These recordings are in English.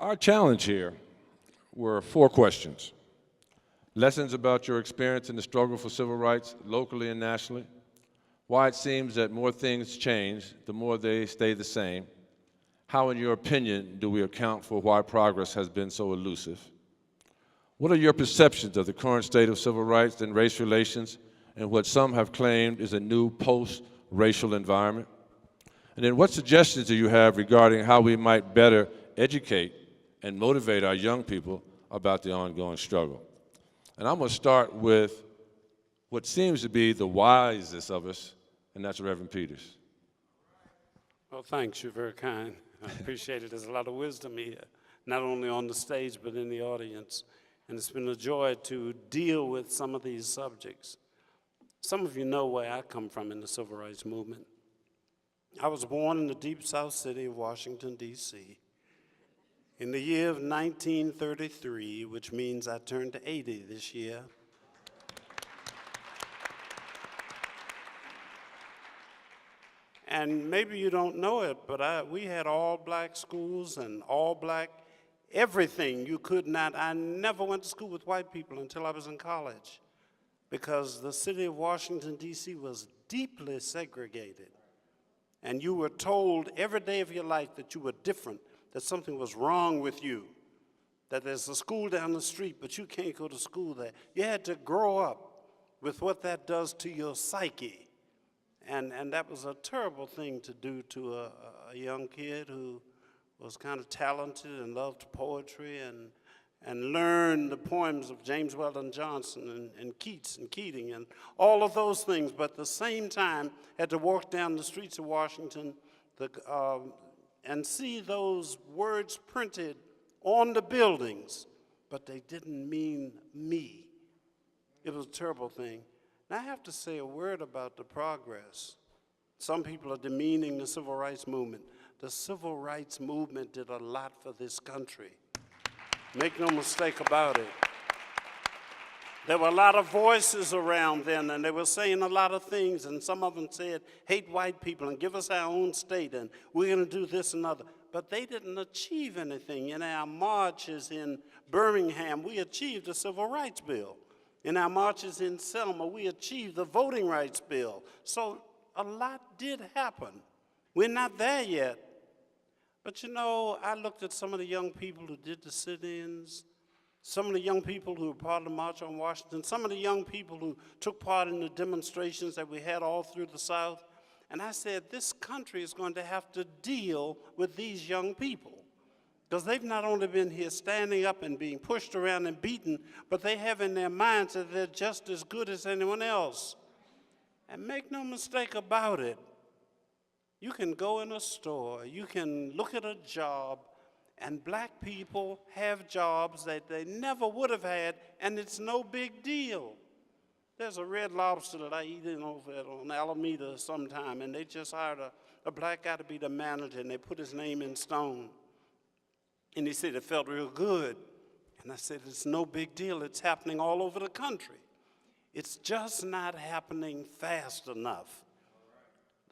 Our challenge here were 4 questions. Lessons about your experience in the struggle for civil rights locally and nationally, why it seems that more things change, the more they stay the same, how in your opinion do we account for why progress has been so elusive, what are your perceptions of the current state of civil rights and race relations in what some have claimed is a new post-racial environment, and then what suggestions do you have regarding how we might better educate and motivate our young people about the ongoing struggle. And I'm going to start with what seems to be the wisest of us, and that's Reverend Peters. Well, thanks. You're very kind. I appreciate it. There's a lot of wisdom here, not only on the stage, but in the audience. And it's been a joy to deal with some of these subjects. Some of you know where I come from in the civil rights movement. I was born in the deep south city of Washington, D.C. in the year of 1933, which means I turned 80 this year. And maybe you don't know it, but we had all black schools and all black everything. You could not, I never went to school with white people until I was in college, because the city of Washington, D.C. was deeply segregated. And you were told every day of your life that you were different, that something was wrong with you, that there's a school down the street, but you can't go to school there. You had to grow up with what that does to your psyche. And that was a terrible thing to do to a young kid who was kind of talented and loved poetry and learned the poems of James Weldon Johnson and Keats and Keating and all of those things, but at the same time had to walk down the streets of Washington and see those words printed on the buildings, but they didn't mean me. It was a terrible thing. Now I have to say a word about the progress. Some people are demeaning the civil rights movement. The civil rights movement did a lot for this country. Make no mistake about it. There were a lot of voices around then, and they were saying a lot of things, and some of them said, hate white people and give us our own state, and we're going to do this and other. But they didn't achieve anything. In our marches in Birmingham, we achieved the Civil Rights Bill. In our marches in Selma, we achieved the Voting Rights Bill. So a lot did happen. We're not there yet. But you know, I looked at some of the young people who did the sit-ins, some of the young people who were part of the March on Washington, some of the young people who took part in the demonstrations that we had all through the South, and I said, this country is going to have to deal with these young people, because they've not only been here standing up and being pushed around and beaten, but they have in their minds that they're just as good as anyone else. And make no mistake about it, you can go in a store, you can look at a job, and black people have jobs that they never would have had, and it's no big deal. There's a Red Lobster that I eat in over on Alameda sometime, and they just hired a black guy to be the manager, and they put his name in stone. And he said it felt real good. And I said, it's no big deal. It's happening all over the country. It's just not happening fast enough.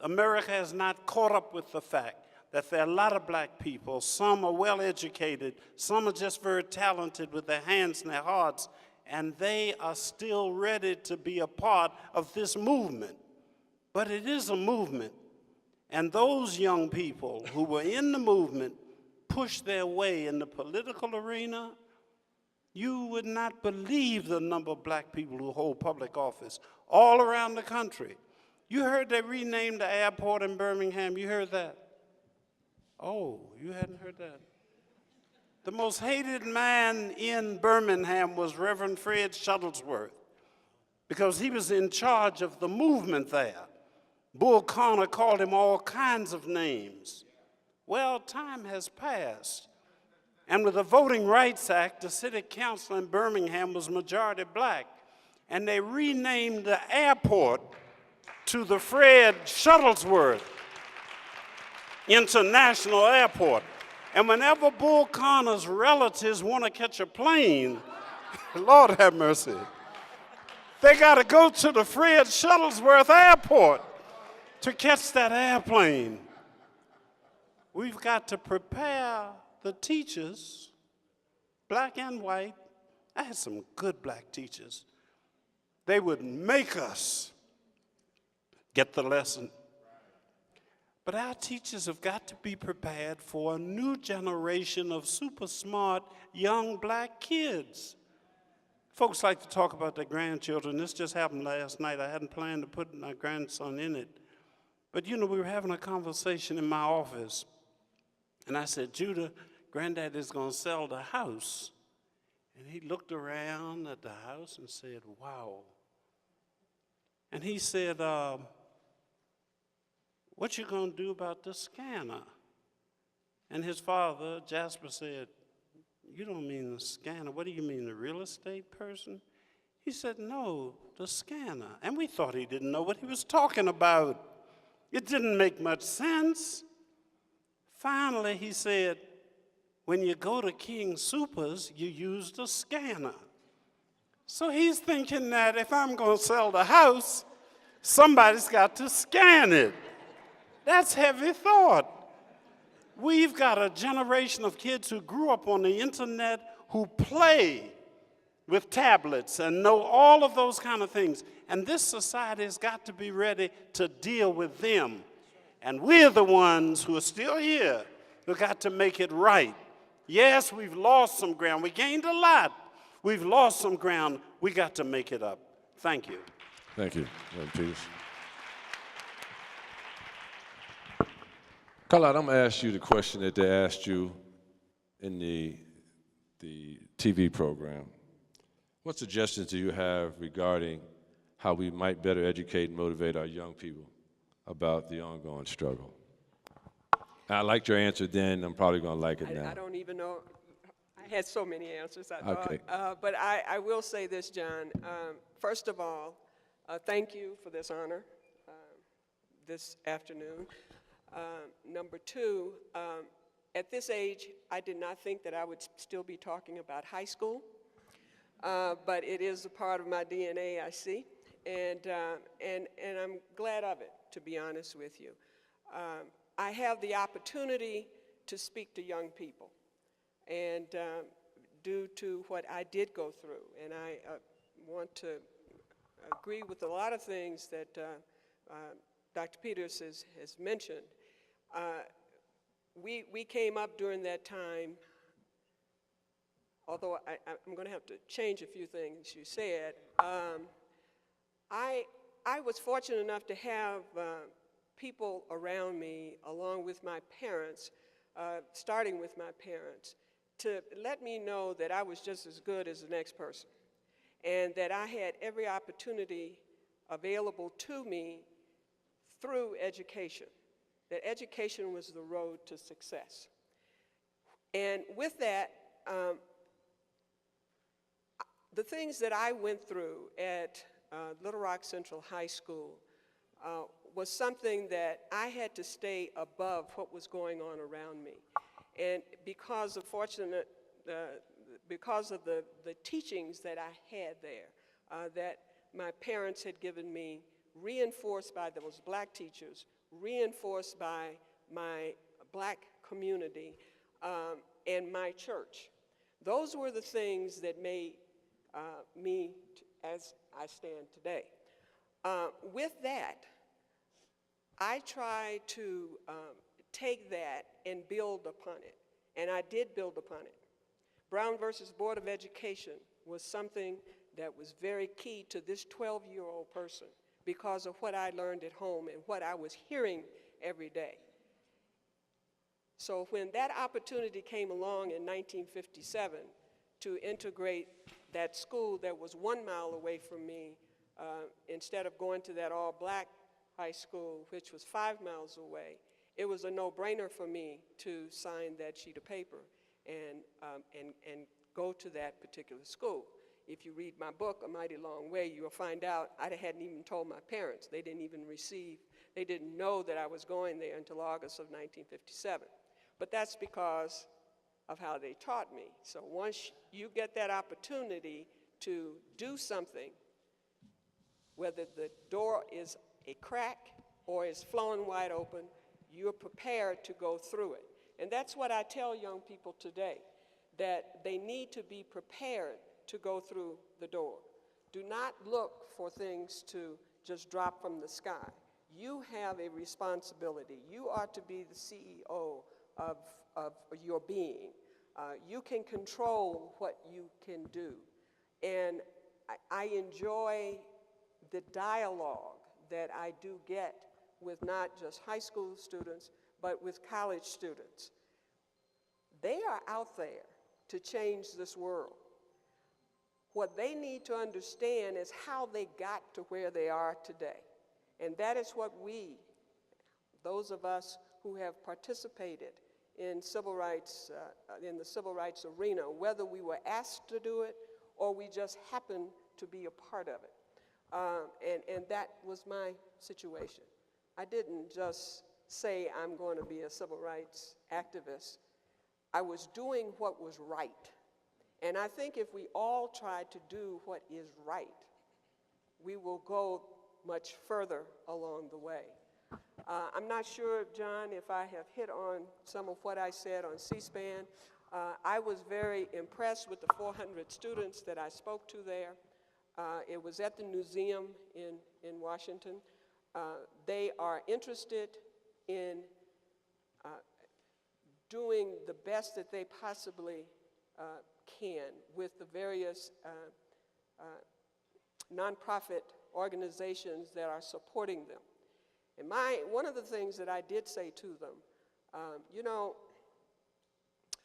America has not caught up with the fact that there are a lot of black people. Some are well educated, some are just very talented with their hands and their hearts, and they are still ready to be a part of this movement. But it is a movement, and those young people who were in the movement pushed their way in the political arena. You would not believe the number of black people who hold public office all around the country. You heard they renamed the airport in Birmingham. You heard that? Oh, you hadn't heard that? The most hated man in Birmingham was Reverend Fred Shuttlesworth, because he was in charge of the movement there. Bull Connor called him all kinds of names. Well, time has passed. And with the Voting Rights Act, the city council in Birmingham was majority black, and they renamed the airport to the Fred Shuttlesworth International Airport. And whenever Bull Connor's relatives want to catch a plane, Lord have mercy, they got to go to the Fred Shuttlesworth Airport to catch that airplane. We've got to prepare the teachers, black and white, I had some good black teachers. They would make us get the lesson. But our teachers have got to be prepared for a new generation of super smart young black kids. Folks like to talk about their grandchildren. This just happened last night. I hadn't planned to put my grandson in it. But you know, we were having a conversation in my office. And I said, Judah, Granddaddy's going to sell the house. And he looked around at the house and said, wow. And he said, what you going to do about the scanner? And his father, Jasper, said, you don't mean the scanner. What do you mean, the real estate person? He said, no, the scanner. And we thought he didn't know what he was talking about. It didn't make much sense. Finally, he said, when you go to King Soopers, you use the scanner. So he's thinking that if I'm going to sell the house, somebody's got to scan it. That's heavy thought. We've got a generation of kids who grew up on the internet who play with tablets and know all of those kind of things. And this society has got to be ready to deal with them. And we're the ones who are still here who got to make it right. Yes, we've lost some ground. We gained a lot. We've lost some ground. We got to make it up. Thank you. Thank you, Reverend Peters. Carlotta, I'm going to ask you the question that they asked you in the TV program. What suggestions do you have regarding how we might better educate and motivate our young people about the ongoing struggle? I liked your answer then. I'm probably going to like it now. I don't even know. I had so many answers, I thought. Okay. But I will say this, John. First of all, thank you for this honor this afternoon. Number two, at this age, I did not think that I would still be talking about high school, but it is a part of my DNA, I see, and I'm glad of it, to be honest with you. I have the opportunity to speak to young people, and due to what I did go through, and I want to agree with a lot of things that Dr. Peters has mentioned. We came up during that time, although I'm going to have to change a few things you said. I was fortunate enough to have people around me, along with my parents, starting with my parents, to let me know that I was just as good as the next person, and that I had every opportunity available to me through education, that education was the road to success. And with that, the things that I went through at Little Rock Central High School was something that I had to stay above what was going on around me. And because of because of the teachings that I had there, that my parents had given me, reinforced by those black teachers, reinforced by my black community, and my church. Those were the things that made me as I stand today. With that, I try to take that and build upon it, and I did build upon it. Brown versus Board of Education was something that was very key to this 12-year-old person because of what I learned at home and what I was hearing every day. So when that opportunity came along in 1957 to integrate that school that was 1 mile away from me, instead of going to that all-black high school, which was 5 miles away, it was a no-brainer for me to sign that sheet of paper and go to that particular school. If you read my book, A Mighty Long Way, you'll find out I hadn't even told my parents. They didn't even they didn't know that I was going there until August of 1957. But that's because of how they taught me. So once you get that opportunity to do something, whether the door is a crack or is flowing wide open, you're prepared to go through it. And that's what I tell young people today, that they need to be prepared to go through the door. Do not look for things to just drop from the sky. You have a responsibility. You are to be the CEO of your being. You can control what you can do. And I enjoy the dialogue that I do get with not just high school students, but with college students. They are out there to change this world. What they need to understand is how they got to where they are today. And that is what we, those of us who have participated in civil rights, in the civil rights arena, whether we were asked to do it or we just happened to be a part of it. And that was my situation. I didn't just say I'm going to be a civil rights activist. I was doing what was right. And I think if we all try to do what is right, we will go much further along the way. I'm not sure, John, if I have hit on some of what I said on C-SPAN. I was very impressed with the 400 students that I spoke to there. It was at the museum in Washington. They are interested in doing the best that they possibly can with the various nonprofit organizations that are supporting them. And one of the things that I did say to them, you know,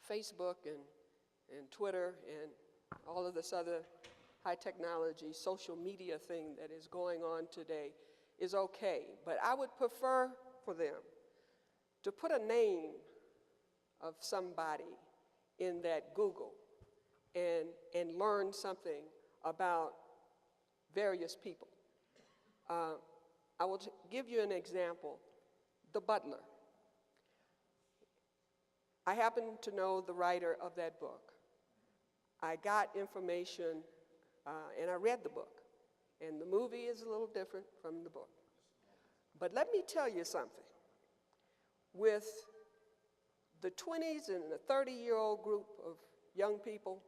Facebook and Twitter and all of this other high technology, social media thing that is going on today is okay, but I would prefer for them to put a name of somebody in that Google and learn something about various people. I will give you an example. The Butler. I happen to know the writer of that book. I got information and I read the book. And the movie is a little different from the book. But let me tell you something. With the 20s and the 30-year-old group of young people,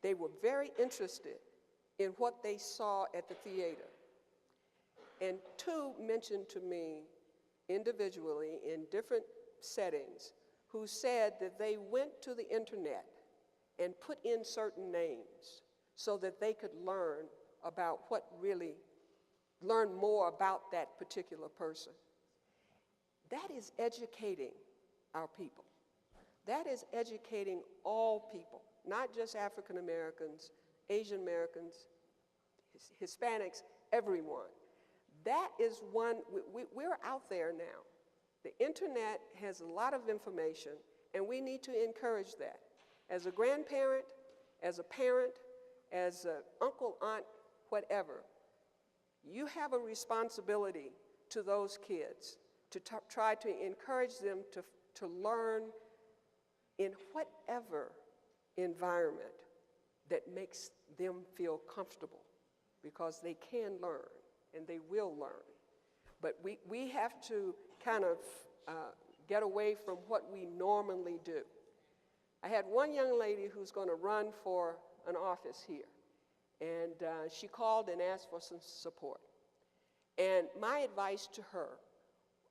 they were very interested in what they saw at the theater. And two mentioned to me individually in different settings who said that they went to the internet and put in certain names so that they could learn more about that particular person. That is educating our people. That is educating all people, not just African Americans, Asian Americans, Hispanics, everyone. That is one, we're out there now. The internet has a lot of information, and we need to encourage that. As a grandparent, as a parent, as an uncle, aunt, whatever, you have a responsibility to those kids to try to encourage them to learn in whatever environment that makes them feel comfortable, because they can learn and they will learn. But we have to kind of get away from what we normally do. I had one young lady who's going to run for an office here, and she called and asked for some support. And my advice to her,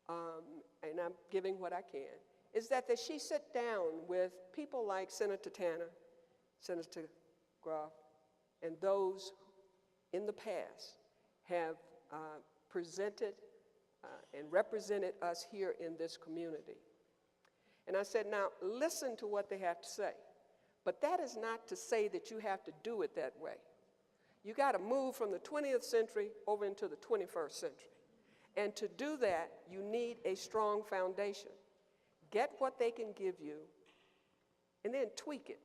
and I'm giving what I can, is that she sit down with people like Senator Tanner, Senator Groff, and those in the past have presented and represented us here in this community. And I said, now listen to what they have to say. But that is not to say that you have to do it that way. You got to move from the 20th century over into the 21st century. And to do that, you need a strong foundation. Get what they can give you, and then tweak it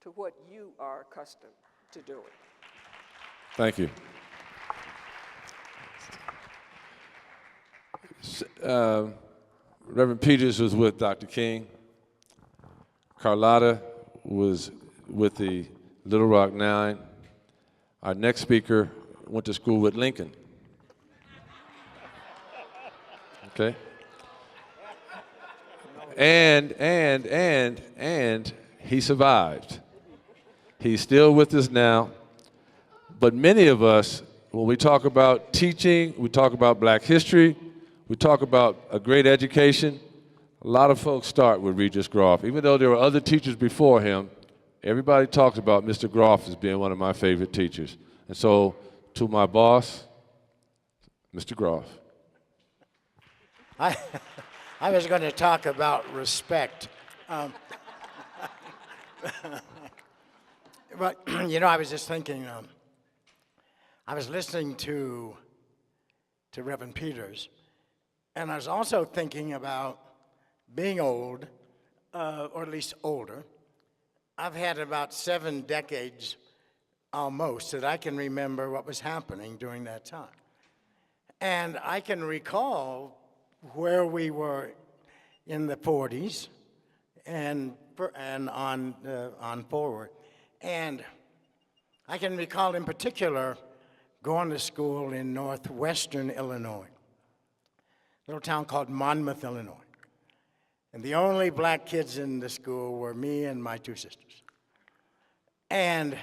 to what you are accustomed to doing. Thank you. Reverend Peters was with Dr. King. Carlotta was with the Little Rock Nine. Our next speaker went to school with Lincoln. Okay? and he survived. He's still with us now. But many of us, when we talk about teaching, we talk about black history, we talk about a great education, a lot of folks start with Regis Groff. Even though there were other teachers before him, everybody talks about Mr. Groff as being one of my favorite teachers. And so, to my boss, Mr. Groff. I was going to talk about respect. But, you know, I was just thinking, I was listening to Reverend Peters, and I was also thinking about being old, or at least older. I've had about 7 decades almost that I can remember what was happening during that time. And I can recall where we were in the 40s and on forward. And I can recall in particular going to school in northwestern Illinois, a little town called Monmouth, Illinois. And the only black kids in the school were me and my 2 sisters. And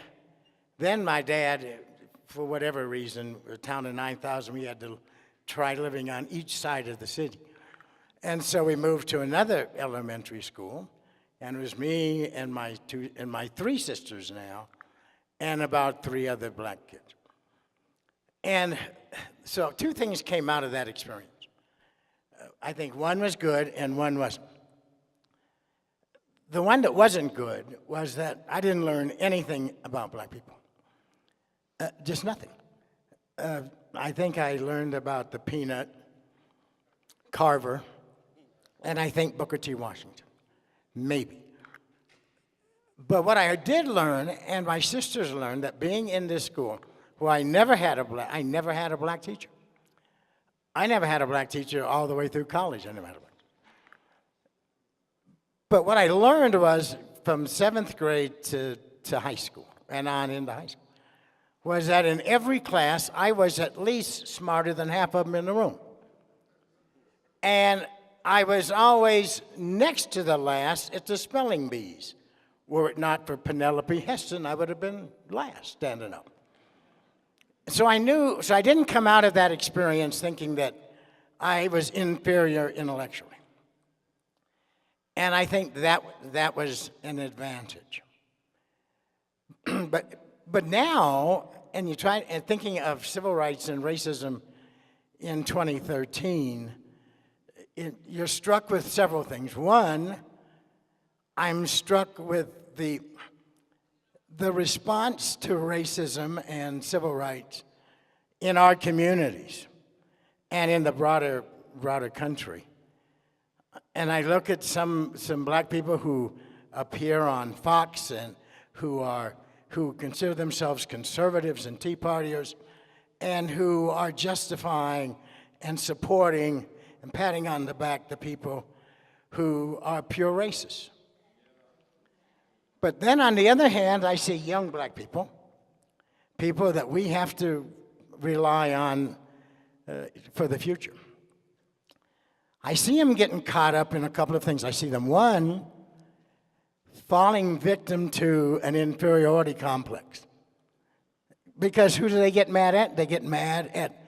then my dad, for whatever reason, a town of 9,000, we had to try living on each side of the city. And so we moved to another elementary school, and it was me and my 3 sisters now, and about 3 other black kids. And so 2 things came out of that experience. I think one was good and one wasn't. The one that wasn't good was that I didn't learn anything about black people. Just nothing. I think I learned about the peanut, Carver, and I think Booker T. Washington, maybe. But what I did learn, and my sisters learned, that being in this school, where I never had a black teacher. I never had a black teacher all the way through college. I never had a black. But what I learned was from 7th grade to high school and on into high school, was that in every class, I was at least smarter than half of them in the room. And I was always next to the last at the spelling bees. Were it not for Penelope Heston, I would have been last standing up. So I didn't come out of that experience thinking that I was inferior intellectually. And I think that was an advantage. But now, and thinking of civil rights and racism in 2013, you're struck with several things. One, I'm struck with the response to racism and civil rights in our communities and in the broader country. And I look at some black people who appear on Fox and who consider themselves conservatives and Tea Partiers, and who are justifying and supporting and patting on the back the people who are pure racists. But then on the other hand, I see young black people that we have to rely on for the future. I see them getting caught up in a couple of things. I see them, one, falling victim to an inferiority complex. Because who do they get mad at? They get mad at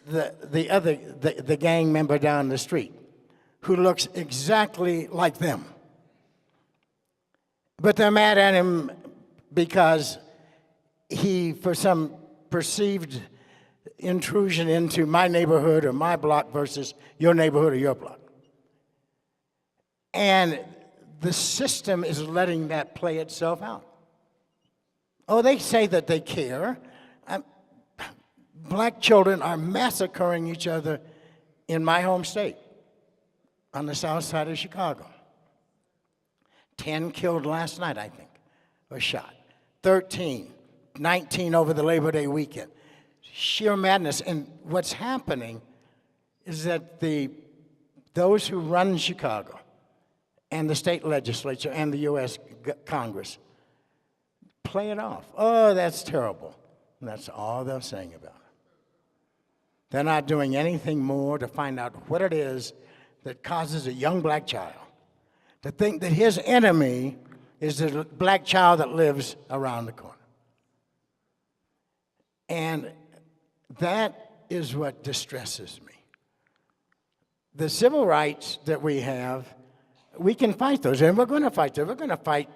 the gang member down the street who looks exactly like them. But they're mad at him because he, for some perceived intrusion into my neighborhood or my block versus your neighborhood or your block. And the system is letting that play itself out. Oh, they say that they care. Black children are massacring each other in my home state, on the south side of Chicago. 10 killed last night, I think, or shot. 13, 19 over the Labor Day weekend. Sheer madness. And what's happening is that those who run Chicago and the state legislature and the U.S. Congress play it off. Oh, that's terrible. And that's all they're saying about it. They're not doing anything more to find out what it is that causes a young black child to think that his enemy is the black child that lives around the corner. And that is what distresses me. The civil rights that we have, we can fight those, and we're going to fight them. We're going to fight.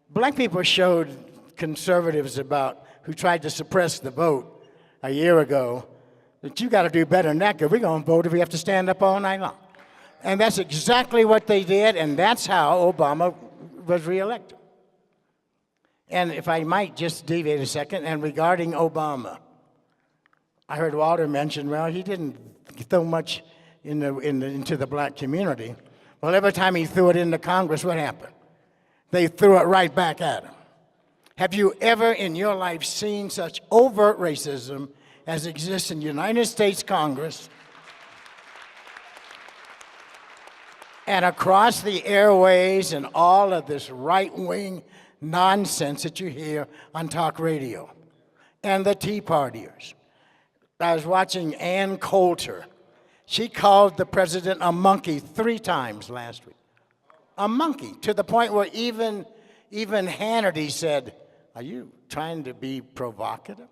Black people showed conservatives who tried to suppress the vote a year ago that you got to do better than that, because we're going to vote if we have to stand up all night long. And that's exactly what they did, and that's how Obama was reelected. And if I might just deviate a second, and regarding Obama, I heard Walter mention, well, he didn't throw much into the black community. Well, every time he threw it into Congress, what happened? They threw it right back at him. Have you ever in your life seen such overt racism as exists in the United States Congress and across the airways and all of this right-wing nonsense that you hear on talk radio and the Tea Partiers? I was watching Ann Coulter. She called the president a monkey 3 times last week. A monkey, to the point where even Hannity said, "Are you trying to be provocative?"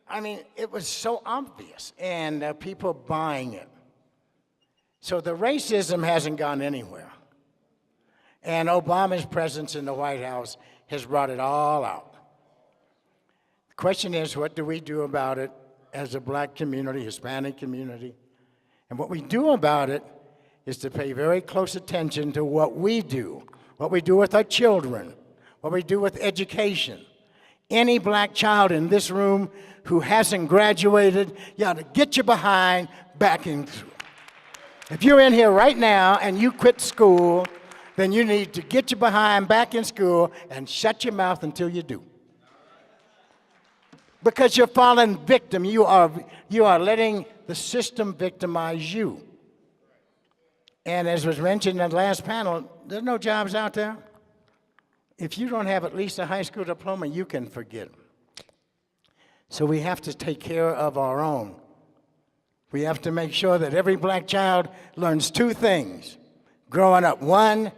I mean, it was so obvious, and people buying it. So the racism hasn't gone anywhere. And Obama's presence in the White House has brought it all out. The question is, what do we do about it as a black community, Hispanic community? And what we do about it is to pay very close attention to what we do with our children, what we do with education. Any black child in this room who hasn't graduated, you ought to get your behind back in school. If you're in here right now and you quit school, then you need to get your behind back in school and shut your mouth until you do. Because you're falling victim. You are letting the system victimize you. And as was mentioned in the last panel, there's no jobs out there. If you don't have at least a high school diploma, you can forget them. So we have to take care of our own. We have to make sure that every black child learns 2 things growing up. 1,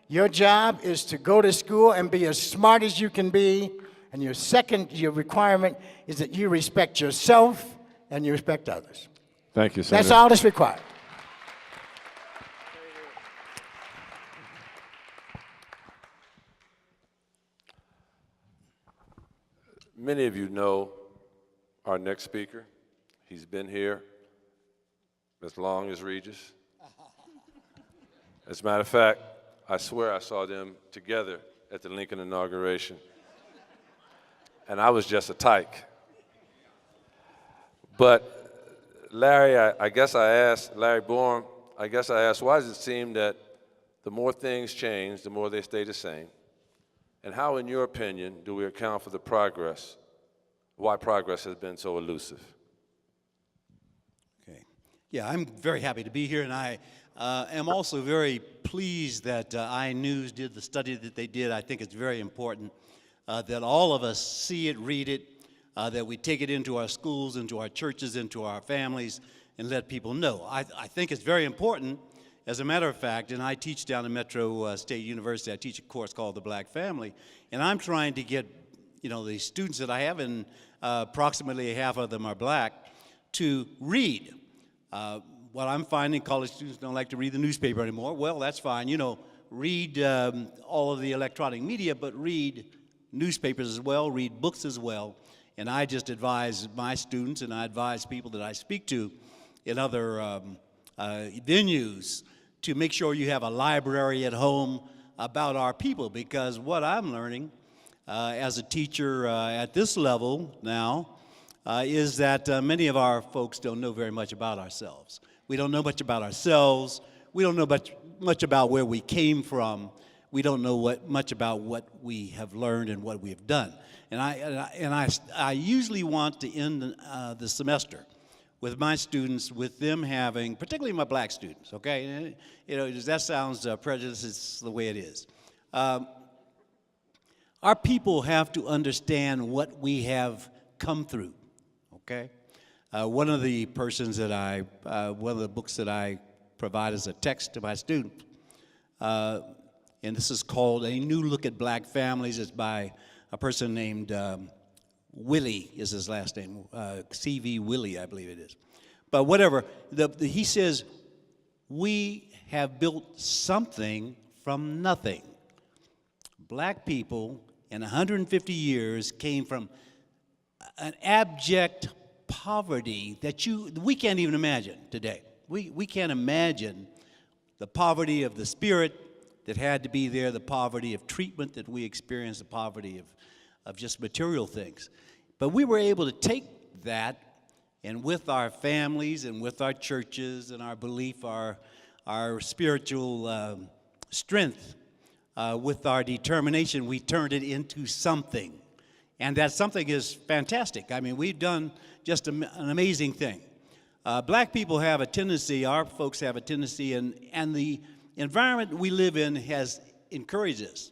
your job is to go to school and be as smart as you can be. And your requirement is that you respect yourself and you respect others. Thank you, Senator. That's all that's required. Many of you know our next speaker. He's been here as long as Regis. As a matter of fact, I swear I saw them together at the Lincoln inauguration. And I was just a tyke. But Larry, I guess I asked, Larry Bourne, why does it seem that the more things change, the more they stay the same? And how, in your opinion, do we account for the progress, why progress has been so elusive? Okay. Yeah, I'm very happy to be here, and I am also very pleased that iNews did the study that they did. I think it's very important that all of us see it, read it, that we take it into our schools, into our churches, into our families, and let people know. I think it's very important. As a matter of fact, and I teach down at Metro State University, I teach a course called The Black Family, and I'm trying to get, the students that I have, and approximately half of them are black, to read. What I'm finding, college students don't like to read the newspaper anymore. Well, that's fine. Read all of the electronic media, but read newspapers as well, read books as well. And I just advise my students, and I advise people that I speak to in other venues to make sure you have a library at home about our people, because what I'm learning as a teacher at this level now is that many of our folks don't know very much about ourselves. We don't know much about ourselves. We don't know much about where we came from. We don't know much about what we have learned and what we have done. And I usually want to end the semester with my students, with them having, particularly my black students, okay? That sounds prejudiced, it's the way it is. Our people have to understand what we have come through, okay? One of the books that I provide as a text to my students and this is called A New Look at Black Families. It's by a person named Willie is his last name, C.V. Willie, I believe it is. But whatever, he says, we have built something from nothing. Black people in 150 years came from an abject poverty that we can't even imagine today. We can't imagine the poverty of the spirit that had to be there, the poverty of treatment that we experienced, the poverty of just material things. But we were able to take that, and with our families and with our churches and our belief, our spiritual strength, with our determination, we turned it into something. And that something is fantastic. I mean, we've done just an amazing thing. Black people have a tendency, our folks have a tendency, and the environment we live in has encouraged us.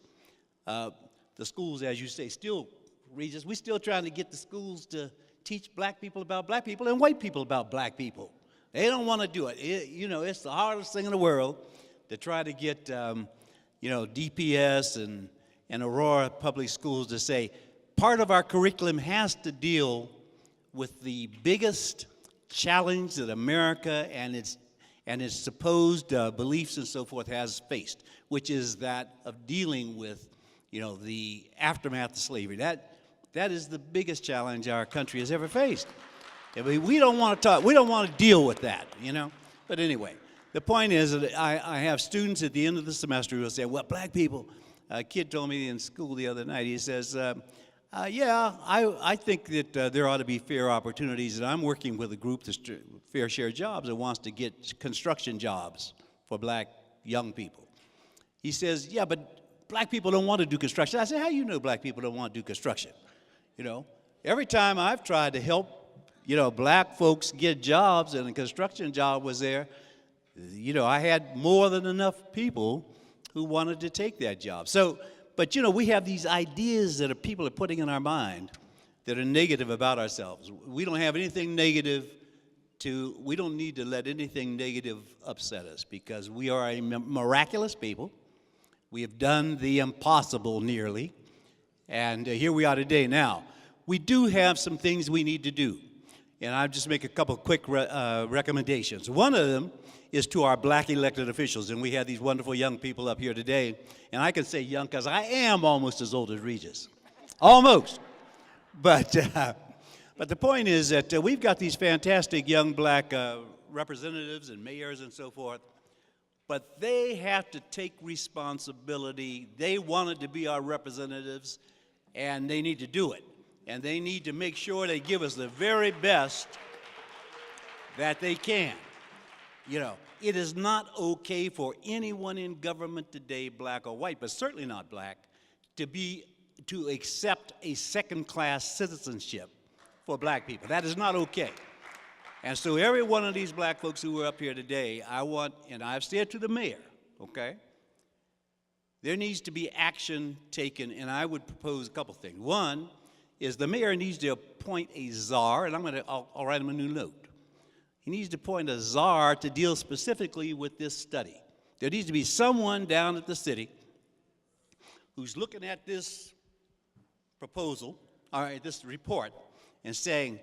The schools, as you say, still, Regis, we're still trying to get the schools to teach black people about black people and white people about black people. They don't want to do it. It's the hardest thing in the world to try to get, DPS and Aurora Public Schools to say, part of our curriculum has to deal with the biggest challenge that America and its supposed beliefs and so forth has faced, which is that of dealing with, the aftermath of slavery. That is the biggest challenge our country has ever faced. I mean, we don't want to deal with that, But anyway, the point is that I have students at the end of the semester who will say, well, black people, a kid told me in school the other night, he says, I think that there ought to be fair opportunities, and I'm working with a group, the Fair Share Jobs, that wants to get construction jobs for black young people. He says, yeah, but black people don't want to do construction. I said, how do you know black people don't want to do construction? Every time I've tried to help, black folks get jobs and a construction job was there, I had more than enough people who wanted to take that job. But we have these ideas that people are putting in our mind that are negative about ourselves. We don't have anything negative we don't need to let anything negative upset us, because we are a miraculous people. We have done the impossible nearly, and here we are today. Now, we do have some things we need to do, and I'll just make a couple quick recommendations. One of them is to our black elected officials, and we have these wonderful young people up here today, and I can say young because I am almost as old as Regis, almost. But the point is that we've got these fantastic young black representatives and mayors and so forth, but they have to take responsibility. They wanted to be our representatives, and they need to do it. And they need to make sure they give us the very best that they can. It is not okay for anyone in government today, black or white, but certainly not black, to accept a second-class citizenship for black people. That is not okay. And so every one of these black folks who are up here today, and I've said to the mayor, okay, there needs to be action taken, and I would propose a couple things. One is the mayor needs to appoint a czar, and I'll write him a new note. He needs to appoint a czar to deal specifically with this study. There needs to be someone down at the city who's looking at this proposal, this report, and saying,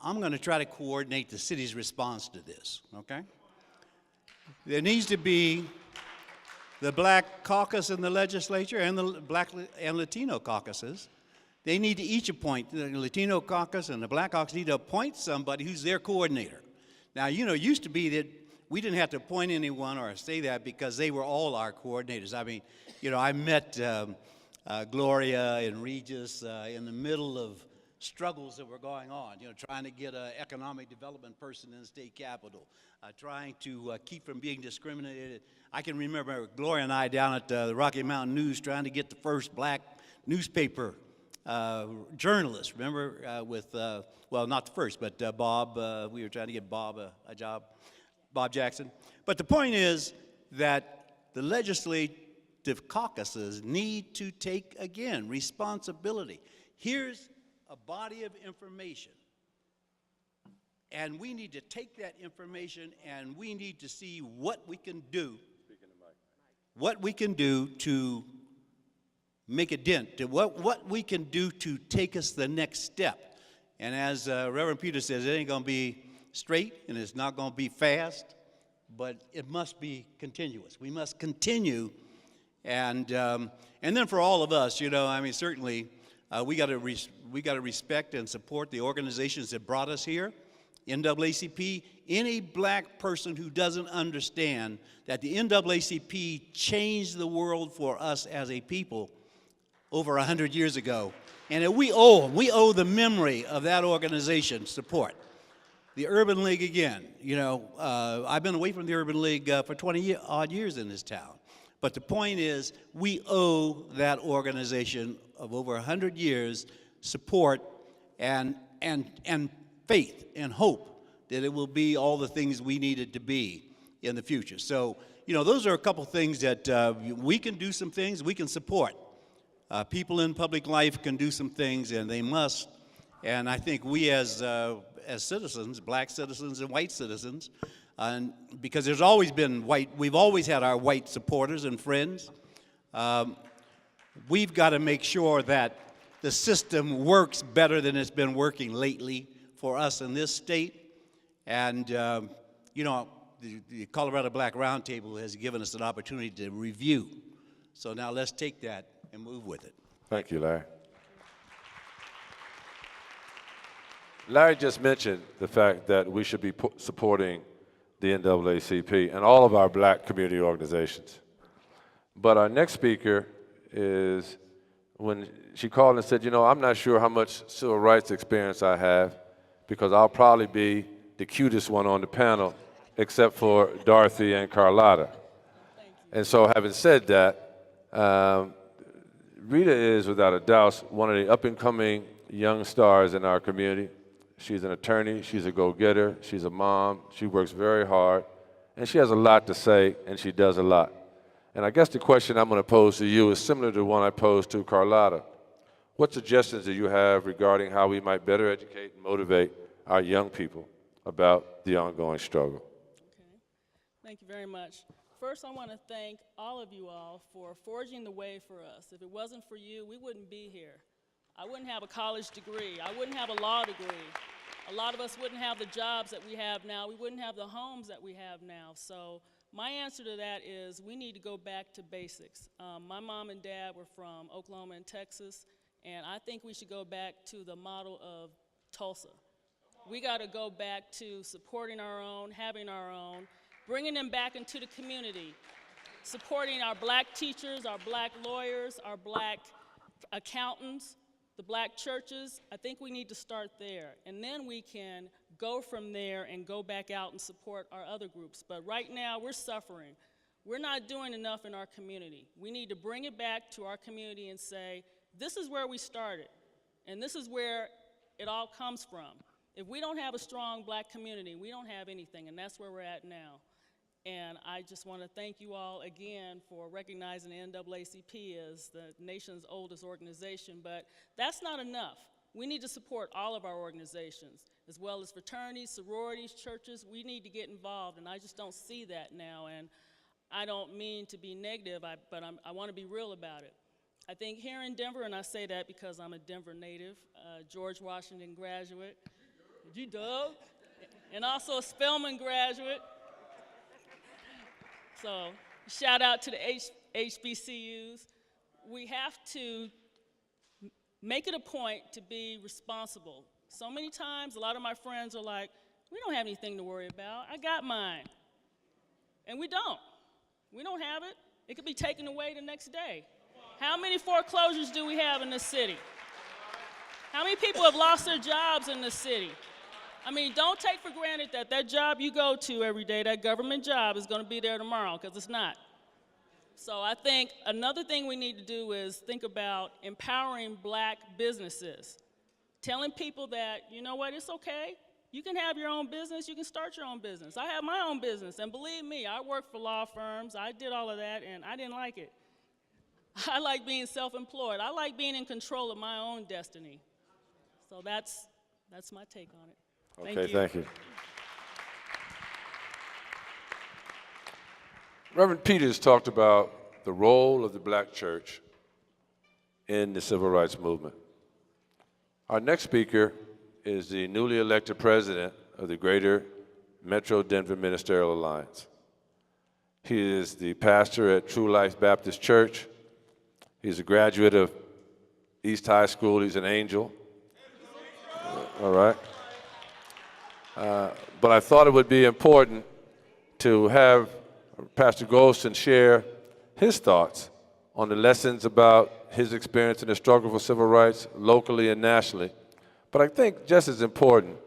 I'm going to try to coordinate the city's response to this, okay? There needs to be the Black caucus in the legislature and the Black and Latino caucuses. They need to each appoint, the Latino caucus and the Black caucus need to appoint somebody who's their coordinator. Now, it used to be that we didn't have to appoint anyone or say that because they were all our coordinators. I mean, I met Gloria and Regis in the middle of struggles that were going on, trying to get an economic development person in the state capitol, trying to keep from being discriminated. I can remember Gloria and I down at the Rocky Mountain News trying to get the first black newspaper journalist, remember, with, well, not the first, but Bob, we were trying to get Bob a job, Bob Jackson. But the point is that the legislative caucuses need to take, again, responsibility. Here's a body of information, and we need to take that information and we need to see what we can do what we can do to make a dent, what we can do to take us the next step. And as Reverend Peter says, it ain't going to be straight and it's not going to be fast, but it must be continuous. We must continue. And then for all of us, you know, I mean, certainly we got to respect and support the organizations that brought us here. NAACP, any black person who doesn't understand that the NAACP changed the world for us as a people over 100 years ago, and that we owe the memory of that organization support. The Urban League again, you know, I've been away from the Urban League for 20-odd years in this town. But the point is, we owe that organization of over 100 years support and faith and hope that it will be all the things we need it to be in the future. So, you know, those are a couple things that we can do some things, we can support. People in public life can do some things, and they must. And I think we as citizens, black citizens and white citizens, and because there's always been we've always had our white supporters and friends, we've got to make sure that the system works better than it's been working lately for us in this state. And, you know, the Colorado Black Roundtable has given us an opportunity to review. So now let's take that and move with it. Thank you, Larry. Larry just mentioned the fact that we should be supporting the NAACP and all of our black community organizations. But our next speaker is, when she called and said, you know, I'm not sure how much civil rights experience I have because I'll probably be the cutest one on the panel except for Dorothy and Carlotta. And so having said that, Rita is without a doubt one of the up-and-coming young stars in our community. She's an attorney, she's a go-getter, she's a mom, she works very hard, and she has a lot to say, and she does a lot. And I guess the question I'm going to pose to you is similar to the one I posed to Carlotta. What suggestions do you have regarding how we might better educate and motivate our young people about the ongoing struggle? Okay. Thank you very much. First, I want to thank all of you all for forging the way for us. If it wasn't for you, we wouldn't be here. I wouldn't have a college degree. I wouldn't have a law degree. A lot of us wouldn't have the jobs that we have now. We wouldn't have the homes that we have now. So my answer to that is we need to go back to basics. My mom and dad were from Oklahoma and Texas, and I think we should go back to the model of Tulsa. We got to go back to supporting our own, having our own, bringing them back into the community, supporting our black teachers, our black lawyers, our black accountants, the black churches. I think we need to start there. And then we can go from there and go back out and support our other groups. But right now, we're suffering. We're not doing enough in our community. We need to bring it back to our community and say, this is where we started, and this is where it all comes from. If we don't have a strong black community, we don't have anything, and that's where we're at now. And I just want to thank you all again for recognizing the NAACP as the nation's oldest organization, but that's not enough. We need to support all of our organizations, as well as fraternities, sororities, churches. We need to get involved, and I just don't see that now. And I don't mean to be negative, but I want to be real about it. I think here in Denver, and I say that because I'm a Denver native, George Washington graduate, G-Dub, and also a Spelman graduate. So shout out to the HBCUs. We have to make it a point to be responsible. So many times, a lot of my friends are like, we don't have anything to worry about. I got mine. And we don't. We don't have it. It could be taken away the next day. How many foreclosures do we have in this city? How many people have lost their jobs in this city? I mean, don't take for granted that that job you go to every day, that government job, is going to be there tomorrow, because it's not. So I think another thing we need to do is think about empowering black businesses, telling people that, you know what, it's okay. You can have your own business. You can start your own business. I have my own business, and believe me, I worked for law firms. I did all of that, and I didn't like it. I like being self-employed. I like being in control of my own destiny. So that's my take on it. Okay, thank you. Reverend Peters talked about the role of the black church in the civil rights movement. Our next speaker is the newly elected president of the Greater Metro Denver Ministerial Alliance. He is the pastor at True Life Baptist Church. He's a graduate of East High School. He's an angel. All right. But I thought it would be important to have Pastor Golston share his thoughts on the lessons about his experience in the struggle for civil rights locally and nationally. But I think just as important,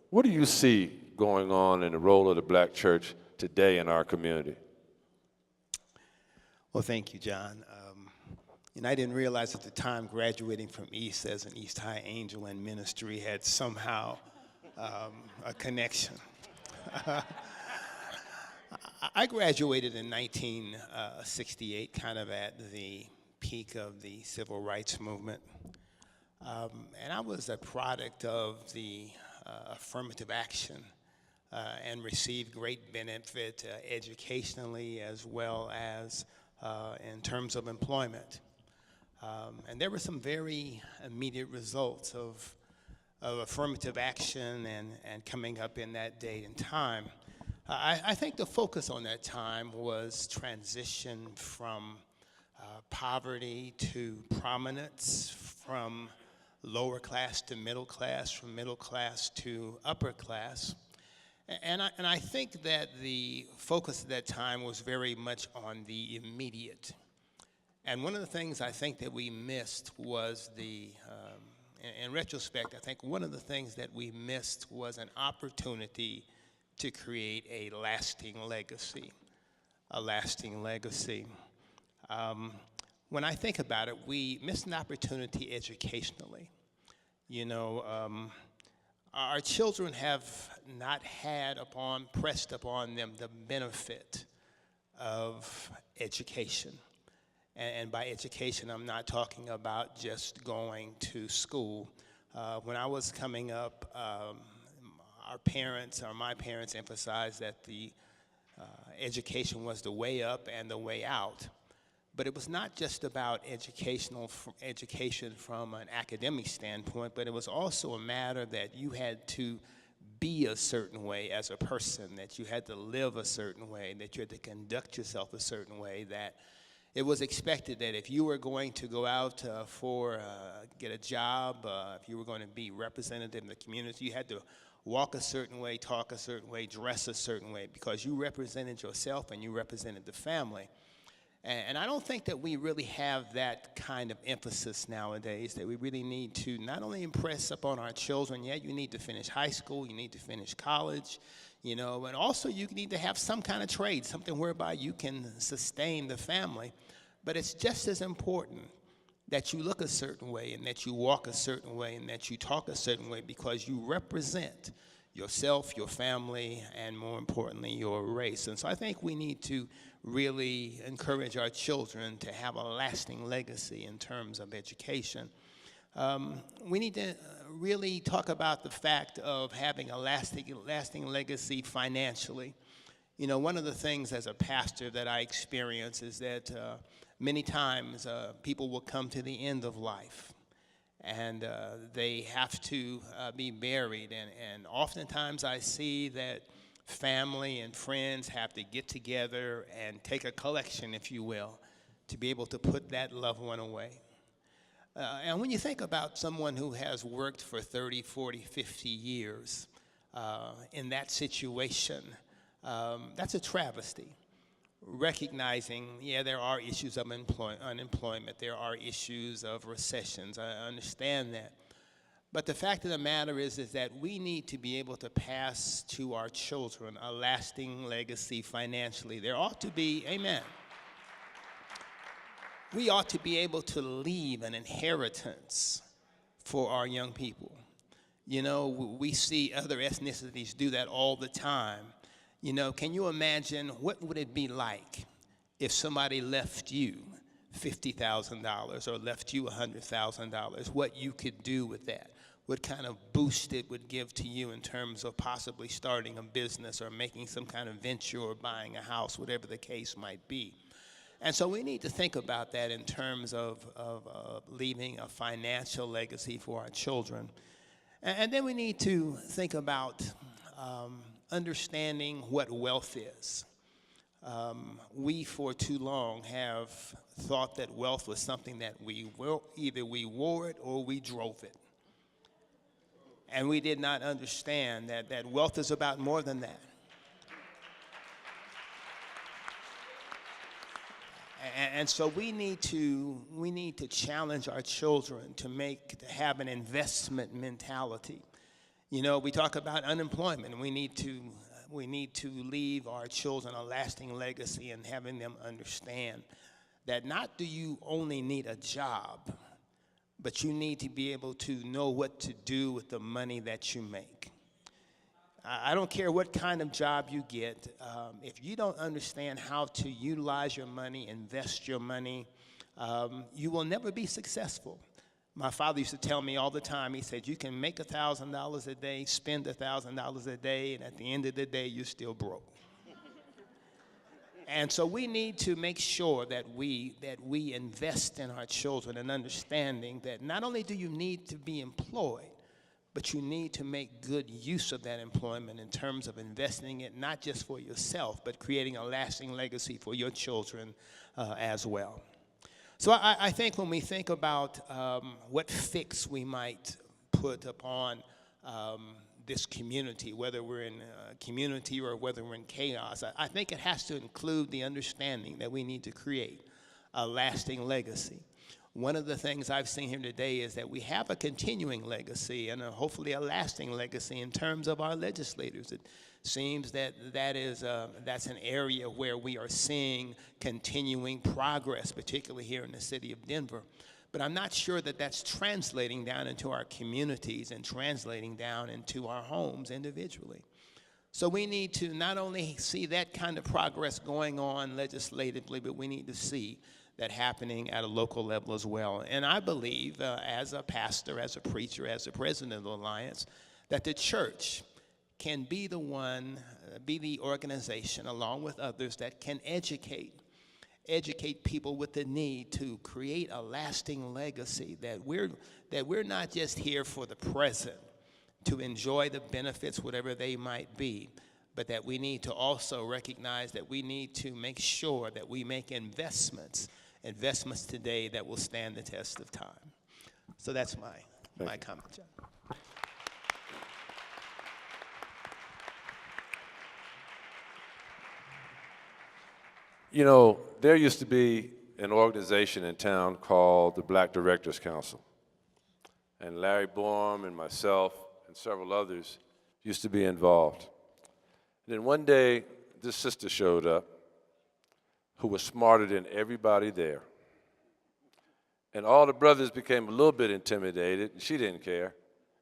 what do you see going on in the role of the black church today in our community? Well, thank you, John. And I didn't realize at the time graduating from East as an East High angel in ministry had somehow a connection. I graduated in 1968, kind of at the peak of the civil rights movement. And I was a product of the affirmative action and received great benefit educationally as well as in terms of employment. And there were some very immediate results of affirmative action and coming up in that day and time. I think the focus on that time was transition from poverty to prominence, from lower class to middle class, from middle class to upper class. And I think that the focus at that time was very much on the immediate. And one of the things I think that we missed was in retrospect, I think one of the things that we missed was an opportunity to create a lasting legacy, When I think about it, we missed an opportunity educationally. You know, our children have not had pressed upon them the benefit of education. And by education, I'm not talking about just going to school. When I was coming up, my parents emphasized that the education was the way up and the way out. But it was not just about education from an academic standpoint, but it was also a matter that you had to be a certain way as a person, that you had to live a certain way, that you had to conduct yourself a certain way, that it was expected that if you were going to go out get a job, if you were going to be representative in the community, you had to walk a certain way, talk a certain way, dress a certain way, because you represented yourself and you represented the family. And I don't think that we really have that kind of emphasis nowadays, that we really need to not only impress upon our children, you need to finish high school, you need to finish college, and also you need to have some kind of trade, something whereby you can sustain the family. But it's just as important that you look a certain way and that you walk a certain way and that you talk a certain way, because you represent yourself, your family, and more importantly, your race. And so I think we need to really encourage our children to have a lasting legacy in terms of education. We need to really talk about the fact of having a lasting legacy financially. One of the things as a pastor that I experience is that many times people will come to the end of life and they have to be buried. And oftentimes I see that family and friends have to get together and take a collection, if you will, to be able to put that loved one away. And when you think about someone who has worked for 30, 40, 50 years in that situation, that's a travesty. Recognizing, there are issues of unemployment, there are issues of recessions, I understand that. But the fact of the matter is that we need to be able to pass to our children a lasting legacy financially. There ought to be, amen. We ought to be able to leave an inheritance for our young people. We see other ethnicities do that all the time. Can you imagine what would it be like if somebody left you $50,000 or left you $100,000, what you could do with that, what kind of boost it would give to you in terms of possibly starting a business or making some kind of venture or buying a house, whatever the case might be. And so we need to think about that in terms of leaving a financial legacy for our children. And then we need to think about understanding what wealth is. We, for too long, have thought that wealth was something that either we wore it or we drove it. And we did not understand that wealth is about more than that. And so we need to challenge our children to have an investment mentality. You know, we talk about unemployment. We need to leave our children a lasting legacy and having them understand that not do you only need a job, but you need to be able to know what to do with the money that you make. I don't care what kind of job you get. If you don't understand how to utilize your money, invest your money, you will never be successful. My father used to tell me all the time, he said, you can make $1,000 a day, spend $1,000 a day, and at the end of the day, you're still broke. And so we need to make sure that we invest in our children and understanding that not only do you need to be employed, but you need to make good use of that employment in terms of investing it not just for yourself, but creating a lasting legacy for your children as well. So I think when we think about what fix we might put upon this community, whether we're in community or whether we're in chaos, I think it has to include the understanding that we need to create a lasting legacy. One of the things I've seen here today is that we have a continuing legacy and hopefully a lasting legacy in terms of our legislators. It seems that's an area where we are seeing continuing progress, particularly here in the city of Denver. But I'm not sure that that's translating down into our communities and translating down into our homes individually. So we need to not only see that kind of progress going on legislatively, but we need to see that happening at a local level as well. And I believe, as a pastor, as a preacher, as the president of the Alliance, that the church can be the one, be the organization, along with others, that can educate people with the need to create a lasting legacy, that we're not just here for the present to enjoy the benefits, whatever they might be, but that we need to also recognize that we need to make sure that we make investments today that will stand the test of time. So that's my comment, John. You know, there used to be an organization in town called the Black Directors Council. And Larry Boehm and myself and several others used to be involved. And then one day, this sister showed up who was smarter than everybody there. And all the brothers became a little bit intimidated, and she didn't care.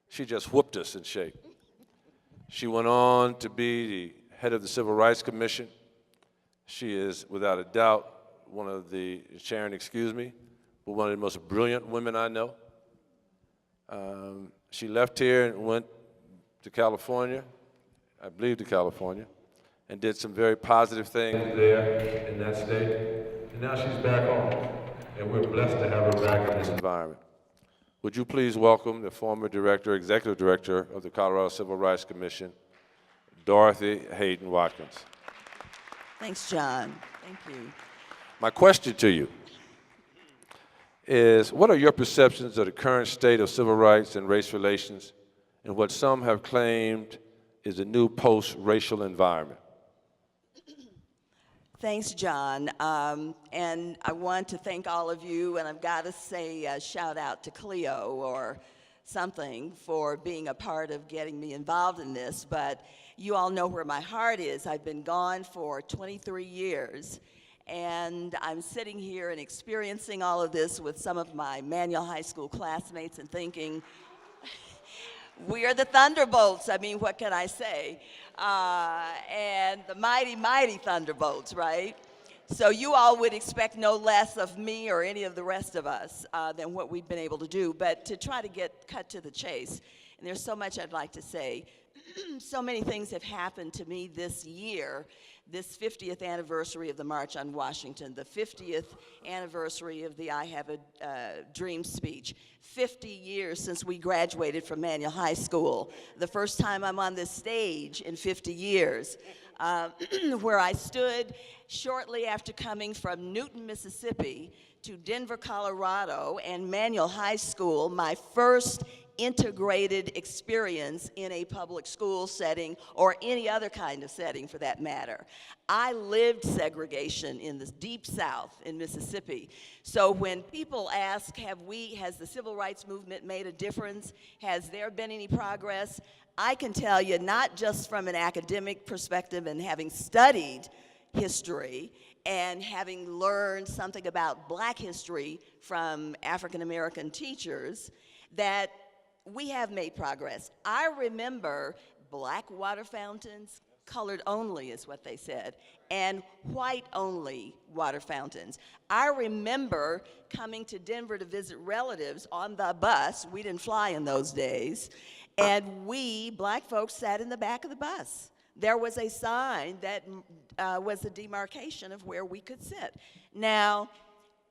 She just whooped us in shape. She went on to be the head of the Civil Rights Commission. She is, without a doubt, one of the, Sharon, excuse me, but one of the most brilliant women I know. She left here and went to California, I believe to California, and did some very positive things there in that state. And now she's back home, and we're blessed to have her back in this environment. Would you please welcome the former executive director of the Colorado Civil Rights Commission, Dorothy Hayden Watkins. Thanks, John. Thank you. My question to you is, what are your perceptions of the current state of civil rights and race relations in what some have claimed is a new post-racial environment? Thanks, John. And I want to thank all of you, and I've got to say a shout out to Cleo or something for being a part of getting me involved in this, but you all know where my heart is. I've been gone for 23 years, and I'm sitting here and experiencing all of this with some of my Manual High School classmates and thinking, we are the Thunderbolts. I mean, what can I say? And the mighty, mighty Thunderbolts, right? So you all would expect no less of me or any of the rest of us than what we've been able to do. But to try to get cut to the chase, and there's so much I'd like to say. So many things have happened to me this year this 50th anniversary of the March on Washington, the 50th anniversary of the I Have a Dream speech, 50 years since we graduated from Manual High School, the first time I'm on this stage in 50 years, where I stood shortly after coming from Newton, Mississippi to Denver, Colorado, and Manual High School, my first integrated experience in a public school setting or any other kind of setting for that matter. I lived segregation in the deep South in Mississippi. So when people ask, has the civil rights movement made a difference? Has there been any progress? I can tell you, not just from an academic perspective and having studied history and having learned something about black history from African American teachers, that we have made progress. I remember black water fountains, colored only is what they said, and white only water fountains. I remember coming to Denver to visit relatives on the bus. We didn't fly in those days. And we, black folks, sat in the back of the bus. There was a sign that was a demarcation of where we could sit. Now,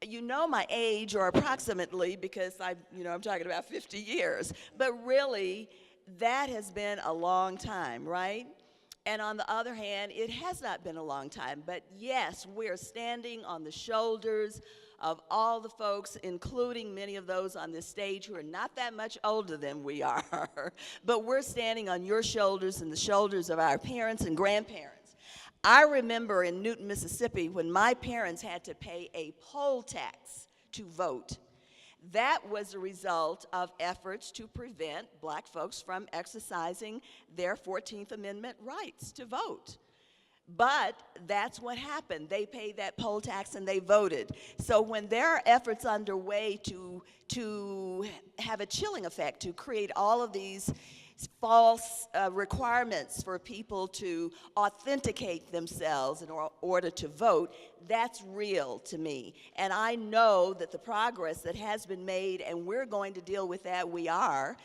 you know my age, or approximately, because I'm talking about 50 years. But really, that has been a long time, right? And on the other hand, it has not been a long time. But yes, we're standing on the shoulders of all the folks, including many of those on this stage who are not that much older than we are. But we're standing on your shoulders and the shoulders of our parents and grandparents. I remember in Newton, Mississippi, when my parents had to pay a poll tax to vote. That was a result of efforts to prevent black folks from exercising their 14th Amendment rights to vote. But that's what happened. They paid that poll tax and they voted. So when there are efforts underway to have a chilling effect, to create all of these false requirements for people to authenticate themselves in order to vote, that's real to me. And I know that the progress that has been made, and we're going to deal with that, we are,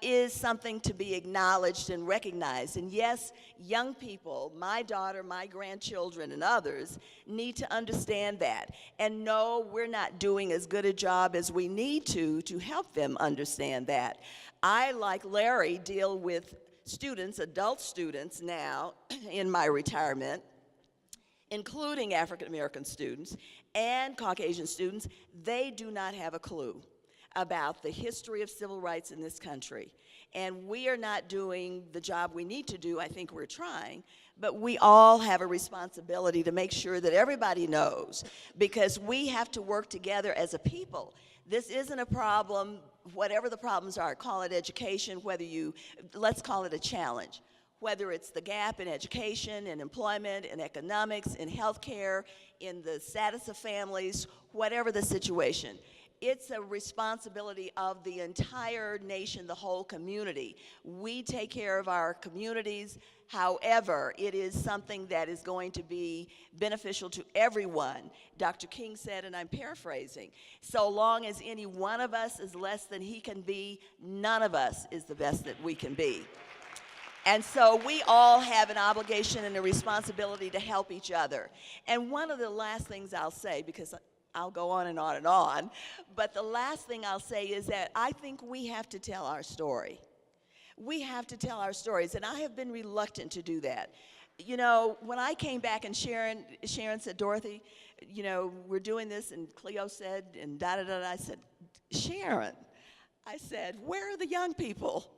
is something to be acknowledged and recognized. And yes, young people, my daughter, my grandchildren, and others need to understand that. And no, we're not doing as good a job as we need to help them understand that. I, like Larry, deal with students, adult students now in my retirement, including African American students and Caucasian students. They do not have a clue about the history of civil rights in this country. And we are not doing the job we need to do. I think we're trying, but we all have a responsibility to make sure that everybody knows, because we have to work together as a people. This isn't a problem, whatever the problems are, call it education, let's call it a challenge. Whether it's the gap in education, in employment, in economics, in healthcare, in the status of families, whatever the situation. It's a responsibility of the entire nation, the whole community. We take care of our communities. However, it is something that is going to be beneficial to everyone. Dr. King said, and I'm paraphrasing, so long as any one of us is less than he can be, none of us is the best that we can be. And so we all have an obligation and a responsibility to help each other. And one of the last things I'll say, because I'll go on and on and on, but the last thing I'll say is that I think we have to tell our story. We have to tell our stories, and I have been reluctant to do that. You know, when I came back and Sharon said, Dorothy, you know, we're doing this, and Cleo said, and da-da-da-da, I said, Sharon, I said, where are the young people?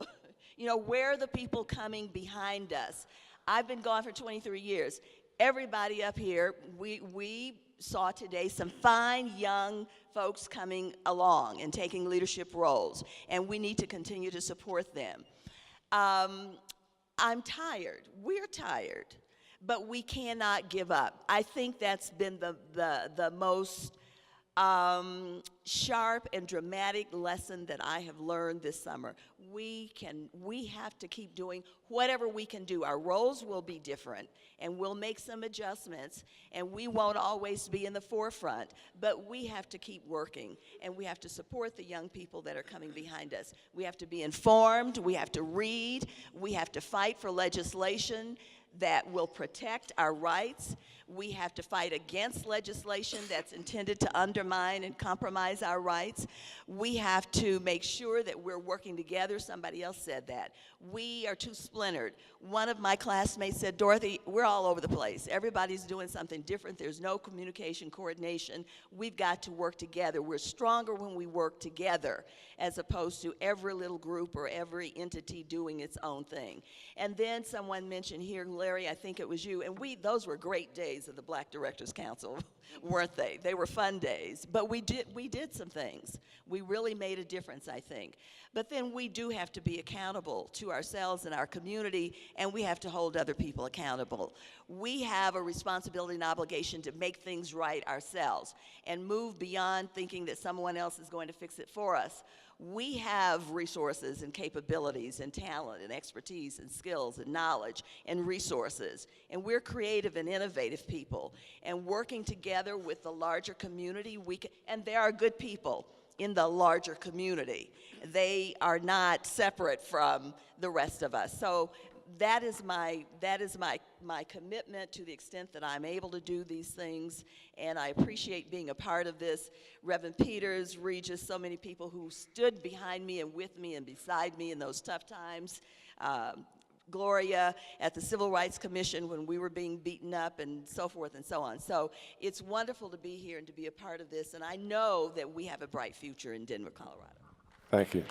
You know, where are the people coming behind us? I've been gone for 23 years. Everybody up here, we saw today some fine young folks coming along and taking leadership roles, and we need to continue to support them. I'm tired. We're tired, but we cannot give up. I think that's been the most sharp and dramatic lesson that I have learned this summer. We have to keep doing whatever we can do. Our roles will be different, and we'll make some adjustments, and we won't always be in the forefront, but we have to keep working, and we have to support the young people that are coming behind us. We have to be informed, we have to read, we have to fight for legislation that will protect our rights. We have to fight against legislation that's intended to undermine and compromise our rights. We have to make sure that we're working together. Somebody else said that. We are too splintered. One of my classmates said, Dorothy, we're all over the place. Everybody's doing something different. There's no communication, coordination. We've got to work together. We're stronger when we work together as opposed to every little group or every entity doing its own thing. And then someone mentioned here, Larry, I think it was you, and those were great days of the Black Directors Council, weren't they? They were fun days, but we did some things. We really made a difference, I think. But then we do have to be accountable to ourselves and our community, and we have to hold other people accountable. We have a responsibility and obligation to make things right ourselves and move beyond thinking that someone else is going to fix it for us. We have resources and capabilities and talent and expertise and skills and knowledge and resources, and we're creative and innovative people. And working together with the larger community, and there are good people in the larger community. They are not separate from the rest of us. So that is my commitment to the extent that I'm able to do these things, and I appreciate being a part of this. Reverend Peters, Regis, so many people who stood behind me and with me and beside me in those tough times. Gloria at the Civil Rights Commission when we were being beaten up and so forth and so on. So it's wonderful to be here and to be a part of this, and I know that we have a bright future in Denver, Colorado. Thank you.